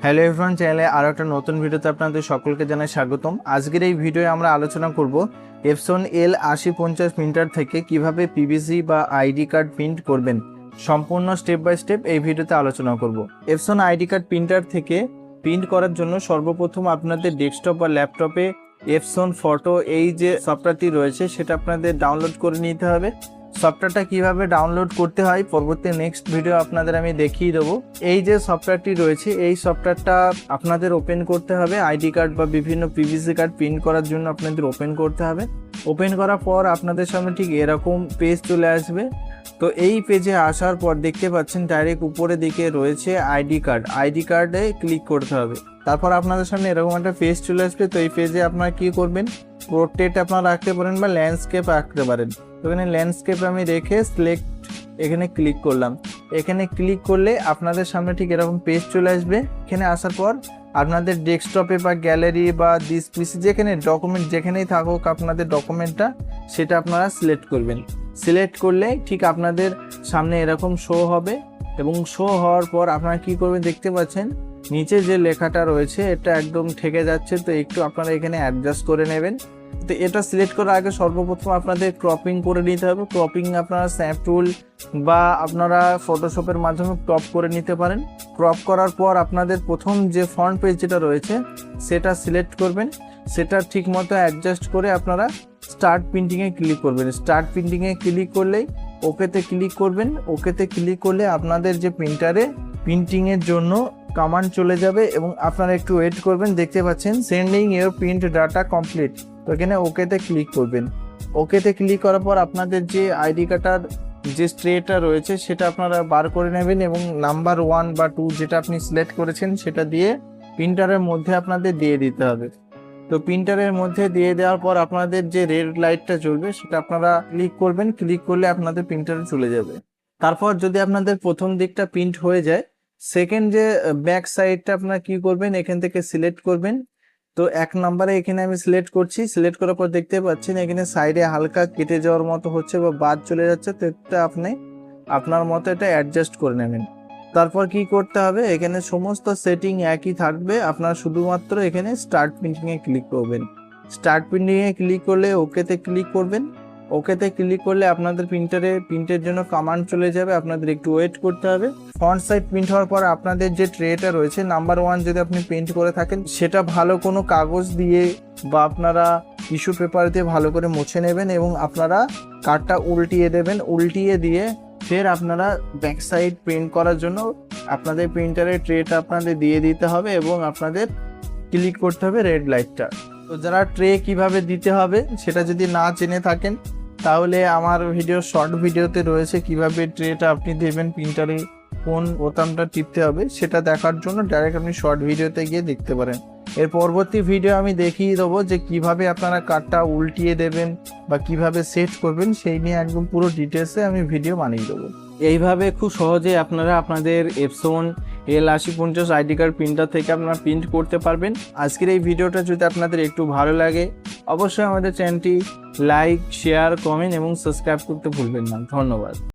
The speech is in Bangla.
হ্যালো এভরিওয়ান, চ্যানেলে আরও একটা নতুন ভিডিওতে আপনাদের সকলকে জানাই স্বাগতম। আজকের এই ভিডিওয়ে আমরা আলোচনা করব এপসন L8050 প্রিন্টার থেকে কিভাবে পিভিসি বা আইডি কার্ড প্রিন্ট করবেন। সম্পূর্ণ স্টেপ বাই স্টেপ এই ভিডিওতে আলোচনা করব। এপসন আইডি কার্ড প্রিন্টার থেকে প্রিন্ট করার জন্য সর্বপ্রথম আপনাদের ডেস্কটপ বা ল্যাপটপে এপসন ফটো এই যে সফটওয়্যারটি রয়েছে সেটা আপনাদের ডাউনলোড করে নিতে হবে। সফটওয়্যারটা কিভাবে ডাউনলোড করতে হয় পরবর্তী নেক্সট ভিডিও আপনাদের আমি দেখিয়ে দেবো। এই যে সফটওয়্যারটি রয়েছে এই সফটওয়্যারটা আপনাদের ওপেন করতে হবে। আইডি কার্ড বা বিভিন্ন পিভিসি কার্ড প্রিন্ট করার জন্য আপনাদের ওপেন করতে হবে। ওপেন করার পর আপনাদের সামনে ঠিক এরকম পেজ চলে আসবে। তো এই পেজে আসার পর দেখতে পাচ্ছেন ডাইরেক্ট উপরের দিকে রয়েছে আইডি কার্ডে ক্লিক করতে হবে। তারপর আপনাদের সামনে এরকম একটা পেজ চলে আসবে। তো এই পেজে আপনারা কি করবেন, পোর্ট্রেট আপনারা রাখতে পারেন বা ল্যান্ডস্কেপ রাখতে পারেন। তো এখানে ল্যান্ডস্কেপ আমি রেখে সিলেক্ট এখানে ক্লিক করলাম। এখানে ক্লিক করলে আপনাদের সামনে ঠিক এরকম পেজ চলে আসবে। এখানে আসার পর আপনাদের ডেস্কটপে বা গ্যালারি বা দিস পিসি যেখানে ডকুমেন্ট যেখানেই থাকুক আপনাদের ডকুমেন্টটা সেটা আপনারা সিলেক্ট করবেন। সিলেক্ট করলে ঠিক আপনাদের সামনে এরকম শো হবে এবং শো হওয়ার পর আপনারা কি করবেন দেখতে পাচ্ছেন নিচে যে লেখাটা রয়েছে এটা একদম ঠেকে যাচ্ছে। তো একটু আপনারা এখানে অ্যাডজাস্ট করে নেবেন। তো এটা সিলেক্ট করার আগে সর্বপ্রথম আপনাদের ক্রপিং করে নিতে হবে। ক্রপিং আপনারা স্ন্যাপ টুল বা আপনারা ফটোশপের মাধ্যমে ক্রপ করে নিতে পারেন। ক্রপ করার পর আপনাদের প্রথম যে ফ্রন্ট পেজ যেটা রয়েছে সেটা সিলেক্ট করবেন। সেটা ঠিক মতো অ্যাডজাস্ট করে আপনারা স্টার্ট প্রিন্টিংয়ে ক্লিক করবেন। স্টার্ট প্রিন্টিংয়ে ক্লিক করলেই ওকেতে ক্লিক করবেন। ওকেতে ক্লিক করলে আপনাদের যে প্রিন্টারে প্রিন্টিংয়ের জন্য কমান্ড চলে যাবে এবং আপনারা একটু ওয়েট করবেন। দেখতে পাচ্ছেন sending your print data complete. তো এখানে ওকেতে ক্লিক করবেন। ওকেতে ক্লিক করার পর আপনাদের যে আইডি কার্ডটার যে ট্রেটা রয়েছে সেটা আপনারা বার করে নেবেন এবং নাম্বার 1 বা 2 যেটা আপনি সিলেক্ট করেছেন সেটা দিয়ে প্রিন্টারের মধ্যে আপনাদের দিয়ে দিতে হবে। তো প্রিন্টারের মধ্যে দিয়ে দেওয়ার পর আপনাদের যে রেড লাইটটা জ্বলবে সেটা আপনারা ক্লিক করবেন। ক্লিক করলে আপনাদের প্রিন্টারে চলে যাবে। তারপর যদি আপনাদের প্রথম দিকটা প্রিন্ট হয়ে যায় সেকেন্ড যে ব্যাক সাইডটা আপনারা কি করবেন এখান থেকে সিলেক্ট করবেন। তো 1 নম্বরে এখানে আমি সিলেক্ট করছি। সিলেক্ট করার পর দেখতে পাচ্ছেন এখানে সাইডে হালকা কেটে যাওয়ার মতো হচ্ছে বা বাদ চলে যাচ্ছে। তো এটা আপনি আপনার মতো এটা অ্যাডজাস্ট করে নেবেন। তারপর কি করতে হবে এখানে সমস্ত সেটিং একই থাকবে। আপনারা শুধুমাত্র এখানে স্টার্ট প্রিন্টিংয়ে ক্লিক করবেন। স্টার্ট প্রিন্টিংয়ে ক্লিক করলে ওকেতে ক্লিক করবেন। ওকেতে ক্লিক করলে আপনাদের প্রিন্টের জন্য কমান্ড চলে যাবে। আপনাদের একটু ওয়েট করতে হবে। ফন্ট সাইজ প্রিন্ট হওয়ার পর আপনাদের যে ট্রেটা রয়েছে নাম্বার 1 যদি আপনি প্রিন্ট করে থাকেন সেটা ভালো কোনো কাগজ দিয়ে বা আপনারা টিস্যু পেপার দিয়ে ভালো করে মুছে নেবেন এবং আপনারা কার্ডটা উল্টিয়ে দেবেন। উল্টিয়ে দিয়ে ফের আপনারা ব্যাক সাইড প্রিন্ট করার জন্য আপনাদের প্রিন্টারের ট্রেটা আপনাদের দিয়ে দিতে হবে এবং আপনাদের ক্লিক করতে হবে রেড লাইটটা। তো যারা ট্রে কিভাবে দিতে হবে সেটা যদি না জেনে থাকেন তাহলে আমার শর্ট ভিডিওতে রয়েছে কিভাবে ট্রেটা আপনি দেবেন, প্রিন্টারে কোন বোতামটা টিপতে হবে সেটা দেখার জন্য ডাইরেক্ট আপনি শর্ট ভিডিওতে গিয়ে দেখতে পারেন। এর পরবর্তী ভিডিও আমি দেখিয়ে দেবো যে কিভাবে আপনারা কার্ডটা উল্টিয়ে দেবেন বা কিভাবে সেট করবেন সেই নিয়ে একদম পুরো ডিটেলসে আমি ভিডিও বানিয়ে দেবো। এইভাবে খুব সহজে আপনারা আপনাদের Epson L8050 ID card printer থেকে আপনারা প্রিন্ট করতে পারবেন। আজকের এই ভিডিওটা যদি আপনাদের একটু ভালো লাগে অবশ্যই আমাদের চ্যানেলটি লাইক, শেয়ার, কমেন্ট এবং সাবস্ক্রাইব করতে ভুলবেন না। ধন্যবাদ।